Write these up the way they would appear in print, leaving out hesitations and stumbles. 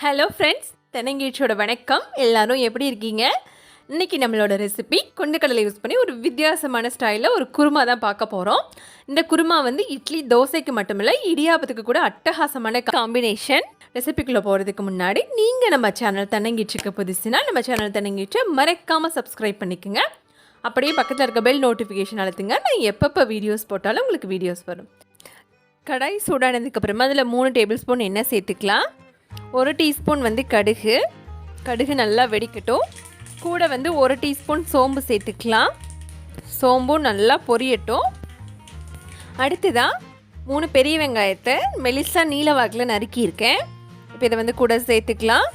Hello friends, தென்னங்கீழ்ச்சியோட வணக்கம். எல்லாரும் எப்படி இருக்கீங்க? இன்றைக்கி நம்மளோட ரெசிபி கொண்டக்கடலை யூஸ் பண்ணி ஒரு வித்தியாசமான ஸ்டைலில் ஒரு குருமா தான் பார்க்க போகிறோம். இந்த குருமா வந்து இட்லி தோசைக்கு மட்டுமில்லை, இடியாப்பத்துக்கு கூட அட்டகாசமான காம்பினேஷன். ரெசிபிக்குள்ளே போகிறதுக்கு முன்னாடி நீங்கள் நம்ம சேனல் தென்னங்கீழ்ச்சிக்கு புதுசுனா நம்ம சேனல் தென்னங்கீழ்ச்சியை மறக்காமல் சப்ஸ்கிரைப் பண்ணிக்கோங்க. அப்படியே பக்கத்தில் இருக்க பெல் நோட்டிஃபிகேஷன் அழுத்துங்க. நான் எப்பப்போ வீடியோஸ் போட்டாலும் உங்களுக்கு வீடியோஸ் வரும். கடாய் சூடானதுக்கப்புறமா அதில் 3 டேபிள் ஸ்பூன் எண்ணெய் சேர்த்துக்கலாம். 1 டீஸ்பூன் வந்து கடுகு நல்லா வெடிக்கட்டும். கூட வந்து 1 டீஸ்பூன் சோம்பு சேர்த்துக்கலாம். சோம்பும் நல்லா பொரியட்டும். அடுத்ததாக 3 பெரிய வெங்காயத்தை மெலிசாக நீல வாக்கில் நறுக்கியிருக்கேன். இப்போ இதை வந்து கூட சேர்த்துக்கலாம்.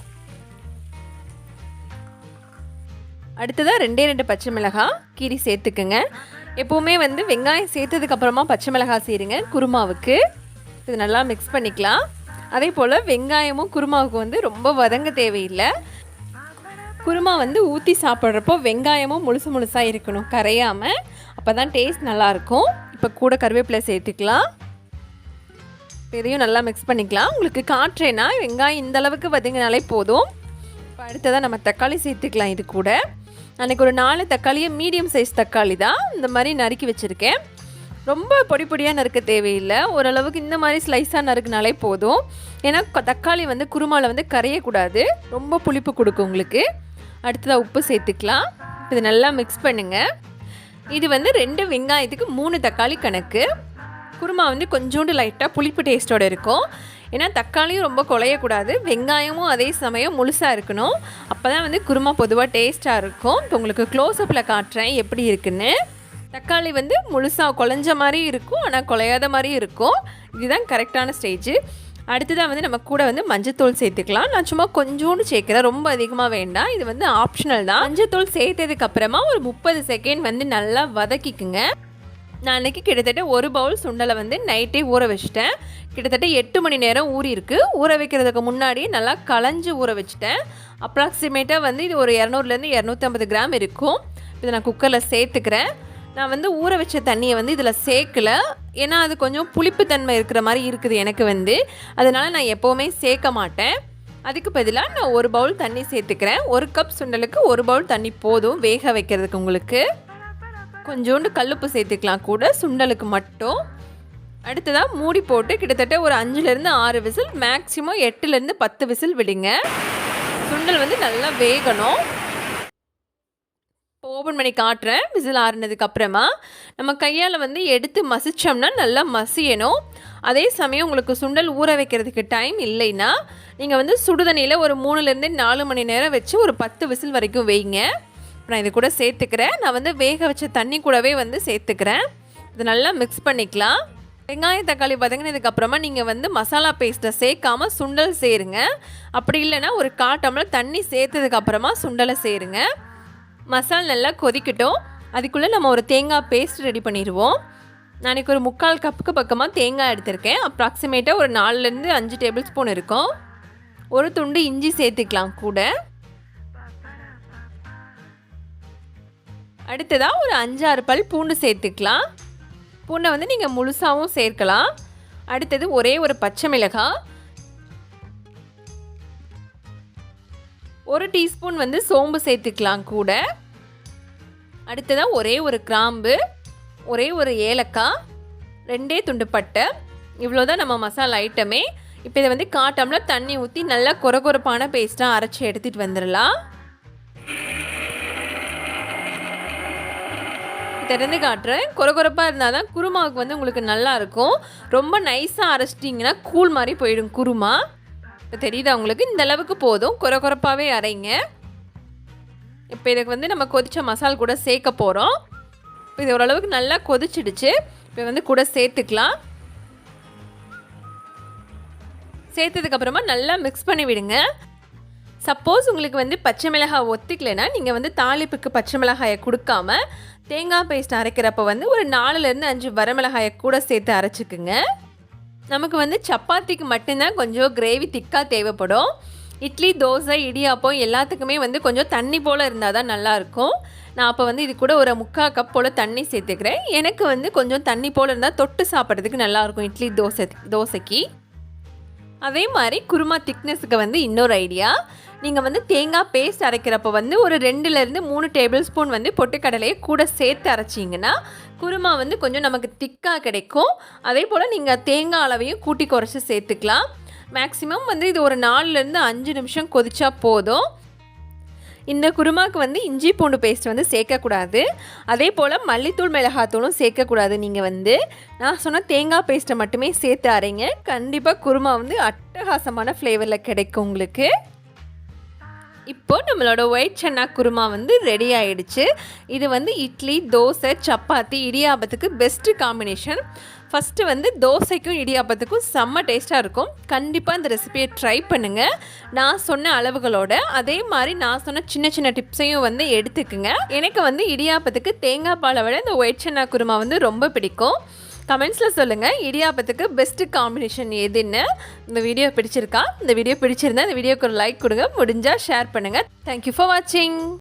அடுத்ததாக 2 பச்சை மிளகாய் கீரி சேர்த்துக்குங்க. எப்போவுமே வந்து வெங்காயம் சேர்த்ததுக்கப்புறமா பச்சை மிளகாய் சேருங்க குருமாவுக்கு. இது நல்லா மிக்ஸ் பண்ணிக்கலாம். அதே போல் வெங்காயமும் குருமாவுக்கு வந்து ரொம்ப வதங்க தேவையில்லை. குருமா வந்து ஊற்றி சாப்பிட்றப்போ வெங்காயமும் முழுசாக இருக்கணும், கரையாமல். அப்போ தான் டேஸ்ட் நல்லாயிருக்கும். இப்போ கூட கருவேப்பிலை சேர்த்துக்கலாம். இதையும் நல்லா மிக்ஸ் பண்ணிக்கலாம். உங்களுக்கு காட்டுறேன்னா வெங்காயம் இந்தளவுக்கு வதங்கினாலே போதும். இப்போ அடுத்ததாக நம்ம தக்காளி சேர்த்துக்கலாம். இது கூட அன்றைக்கி ஒரு 4 தக்காளியை மீடியம் சைஸ் தக்காளி தான் இந்த மாதிரி நறுக்கி வச்சுருக்கேன். ரொம்ப பொடியாக நறுக்க தேவையில்லை. ஓரளவுக்கு இந்த மாதிரி ஸ்லைஸாக நறுக்குனாலே போதும். ஏன்னா தக்காளி வந்து குருமாவில் வந்து கரையக்கூடாது, ரொம்ப புளிப்பு கொடுக்கும் உங்களுக்கு. அடுத்ததாக உப்பு சேர்த்துக்கலாம். இது நல்லா மிக்ஸ் பண்ணுங்கள். இது வந்து 2 வெங்காயத்துக்கு 3 தக்காளி கணக்கு. குருமா வந்து கொஞ்சோண்டு லைட்டாக புளிப்பு டேஸ்ட்டோடு இருக்கும். ஏன்னா தக்காளியும் ரொம்ப குழையக்கூடாது, வெங்காயமும் அதே சமயம் முழுசாக இருக்கணும். அப்போ தான் வந்து குருமா பொதுவாக டேஸ்ட்டாக இருக்கும். இப்போ உங்களுக்கு க்ளோஸ்அப்பில் காட்டுறேன் எப்படி இருக்குன்னு. தக்காளி வந்து முழுசாக குழஞ்ச மாதிரி இருக்கும், ஆனால் குழையாத மாதிரி இருக்கும். இதுதான் கரெக்டான ஸ்டேஜ். அடுத்ததாக வந்து நம்ம கூட வந்து மஞ்சத்தூள் சேர்த்துக்கலாம். நான் சும்மா கொஞ்சோண்டு சேர்க்குறேன், ரொம்ப அதிகமாக வேண்டாம். இது வந்து ஆப்ஷனல் தான். மஞ்சத்தூள் சேர்த்ததுக்கப்புறமா ஒரு 30 செகண்ட் வந்து நல்லா வதக்கிக்குங்க. நான் அன்றைக்கி கிட்டத்தட்ட 1 பவுல் சுண்டலை வந்து நைட்டே ஊற வச்சுட்டேன். கிட்டத்தட்ட 8 மணி நேரம் ஊறியிருக்கு. ஊற வைக்கிறதுக்கு முன்னாடியே நல்லா களைஞ்சி ஊற வச்சுட்டேன். அப்ராக்சிமேட்டாக வந்து இது ஒரு 200 250 கிராம் இருக்கும். இதை நான் குக்கரில் சேர்த்துக்கிறேன். நான் வந்து ஊற வச்ச தண்ணியை வந்து இதில் சேர்க்கலை, ஏன்னா அது கொஞ்சம் புளிப்புத்தன்மை இருக்கிற மாதிரி இருக்குது எனக்கு வந்து. அதனால் நான் எப்போவுமே சேர்க்க மாட்டேன். அதுக்கு பதிலாக நான் 1 பவுல் தண்ணி சேர்த்துக்கிறேன். 1 கப் சுண்டலுக்கு 1 பவுல் தண்ணி போதும் வேக வைக்கிறதுக்கு உங்களுக்கு. கொஞ்சோண்டு கல்லுப்பு சேர்த்துக்கலாம் கூட சுண்டலுக்கு மட்டும். அடுத்ததாக மூடி போட்டு கிட்டத்தட்ட ஒரு 5 6 விசில், மேக்ஸிமம் 8 10 விசில் விடுங்க. சுண்டல் வந்து நல்லா வேகணும். ஓப்பன் பண்ணி காட்டுறேன். விசில் ஆறுனதுக்கப்புறமா நம்ம கையால் வந்து எடுத்து மசித்தோம்னா நல்லா மசியணும். அதே சமயம் உங்களுக்கு சுண்டல் ஊற வைக்கிறதுக்கு டைம் இல்லைன்னா நீங்கள் வந்து சுடுதண்ணியில் ஒரு 3 4 மணி நேரம் வச்சு ஒரு 10 விசில் வரைக்கும் வைங்க. நான் இது கூட சேர்த்துக்கிறேன். நான் வந்து வேக வச்ச தண்ணி கூடவே வந்து சேர்த்துக்கிறேன். இது நல்லா மிக்ஸ் பண்ணிக்கலாம். வெங்காயம் தக்காளி வதங்கினதுக்கப்புறமா நீங்கள் வந்து மசாலா பேஸ்ட்டை சேர்க்காமல் சுண்டல் சேருங்க. அப்படி இல்லைன்னா ஒரு 1/4 டம்ளர் தண்ணி சேர்த்ததுக்கப்புறமா சுண்டலை சேருங்க. மசாலா நல்லா கொதிக்கட்டும். அதுக்குள்ளே நம்ம ஒரு தேங்காய் பேஸ்ட் ரெடி பண்ணிடுவோம். நாளைக்கு ஒரு 3/4 கப்புக்கு பக்கமாக தேங்காய் எடுத்திருக்கேன். அப்ராக்சிமேட்டாக ஒரு 4 5 டேபிள் ஸ்பூன் இருக்கும். ஒரு துண்டு இஞ்சி சேர்த்துக்கலாம் கூட. அடுத்ததாக ஒரு 5 6 பல் பூண்டு சேர்த்துக்கலாம். பூண்டை வந்து நீங்கள் முழுசாகவும் சேர்க்கலாம். அடுத்தது ஒரே ஒரு பச்சை மிளகாய், 1 டீஸ்பூன் வந்து சோம்பு சேர்த்துக்கலாம் கூட. அடுத்ததாக ஒரே ஒரு கிராம்பு, ஒரே ஒரு ஏலக்காய், 2 துண்டு பட்டை. இவ்வளோதான் நம்ம மசாலா ஐட்டமே. இப்போ இதை வந்து 1/4 டம்ளர் தண்ணி ஊற்றி நல்லா கொரகொரப்பான பேஸ்ட்டாக அரைச்சி எடுத்துகிட்டு வந்துடலாம். திறந்து காட்டுறேன். கொரகொரப்பாக இருந்தால் தான் குருமாவுக்கு வந்து உங்களுக்கு நல்லாயிருக்கும். ரொம்ப நைஸாக அரைச்சிட்டிங்கன்னா கூழ் மாதிரி போயிடும் குருமா. இப்போ தெரியுதா உங்களுக்கு? இந்த அளவுக்கு போதும், கொரகொரப்பாகவே அரைங்க. இப்போ இதுக்கு வந்து நம்ம கொதித்த மசால் கூட சேர்க்க போகிறோம். இப்போ இது ஓரளவுக்கு நல்லா கொதிச்சிடுச்சு. இப்போ வந்து கூட சேர்த்துக்கலாம். சேர்த்ததுக்கப்புறமா நல்லா மிக்ஸ் பண்ணி விடுங்க. சப்போஸ் உங்களுக்கு வந்து பச்சை மிளகாய் ஒத்துக்கலைன்னா நீங்கள் வந்து தாளிப்புக்கு பச்சை மிளகாயை கொடுக்காம தேங்காய் பேஸ்ட் அரைக்கிறப்ப வந்து ஒரு 4 5 வரமிளகாயை கூட சேர்த்து அரைச்சிக்குங்க. நமக்கு வந்து சப்பாத்திக்கு மட்டும்தான் கொஞ்சம் கிரேவி திக்காக தேவைப்படும். இட்லி தோசை இடியாப்பம் எல்லாத்துக்குமே வந்து கொஞ்சம் தண்ணி போல் இருந்தால் தான் நல்லாயிருக்கும். நான் அப்போ வந்து இது கூட ஒரு 3/4 கப் போல் தண்ணி சேர்த்துக்கிறேன். எனக்கு வந்து கொஞ்சம் தண்ணி போல் இருந்தால் தொட்டு சாப்பிட்றதுக்கு நல்லாயிருக்கும் இட்லி தோசைக்கு. அதே மாதிரி குருமா திக்னஸுக்கு வந்து இன்னொரு ஐடியா, நீங்கள் வந்து தேங்காய் பேஸ்ட் அரைக்கிறப்போ வந்து ஒரு 2லேருந்து 3 டேபிள் ஸ்பூன் வந்து பொட்டுக்கடலையை கூட சேர்த்து அரைச்சிங்கன்னா குருமா வந்து கொஞ்சம் நமக்கு திக்காக கிடைக்கும். அதே போல் நீங்கள் தேங்காய் அளவையும் கூட்டி குறைச்சி சேர்த்துக்கலாம். மேக்ஸிமம் வந்து இது ஒரு 4லேருந்து 5 நிமிஷம் கொதிச்சா போதும். இந்த குருமாவுக்கு வந்து இஞ்சி பூண்டு பேஸ்ட் வந்து சேர்க்கக்கூடாது. அதே போல் மல்லித்தூள் மிளகாத்தூளும் சேர்க்கக்கூடாது. நீங்கள் வந்து நான் சொன்ன தேங்காய் பேஸ்ட்டை மட்டுமே சேர்த்து அரைங்க. கண்டிப்பாக குருமா வந்து அட்டகாசமான ஃப்ளேவரில் கிடைக்கும் உங்களுக்கு. இப்போது நம்மளோட ஒயிட் சன்னா குருமா வந்து ரெடி ஆகிடுச்சு. இது வந்து இட்லி, தோசை, சப்பாத்தி, இடியாப்பத்துக்கு பெஸ்ட்டு காம்பினேஷன். ஃபஸ்ட்டு வந்து தோசைக்கும் இடியாப்பத்துக்கும் செம்ம டேஸ்ட்டாக இருக்கும். கண்டிப்பாக இந்த ரெசிபியை ட்ரை பண்ணுங்கள் நான் சொன்ன அளவுகளோட. அதே மாதிரி நான் சொன்ன சின்ன சின்ன டிப்ஸையும் வந்து எடுத்துக்குங்க. எனக்கு வந்து இடியாப்பத்துக்கு தேங்காய் பாலை விட இந்த ஒயிட் சன்னா குருமா வந்து ரொம்ப பிடிக்கும். கமெண்ட்ஸில் சொல்லுங்கள் இடியாப்பத்துக்கு பெஸ்ட்டு காம்பினேஷன் எதுன்னு. இந்த வீடியோ பிடிச்சிருக்கா? இந்த வீடியோ பிடிச்சிருந்தா இந்த வீடியோக்கு ஒரு லைக் கொடுங்க, முடிஞ்சால் ஷேர் பண்ணுங்கள். தேங்க்யூ ஃபார் வாட்சிங்.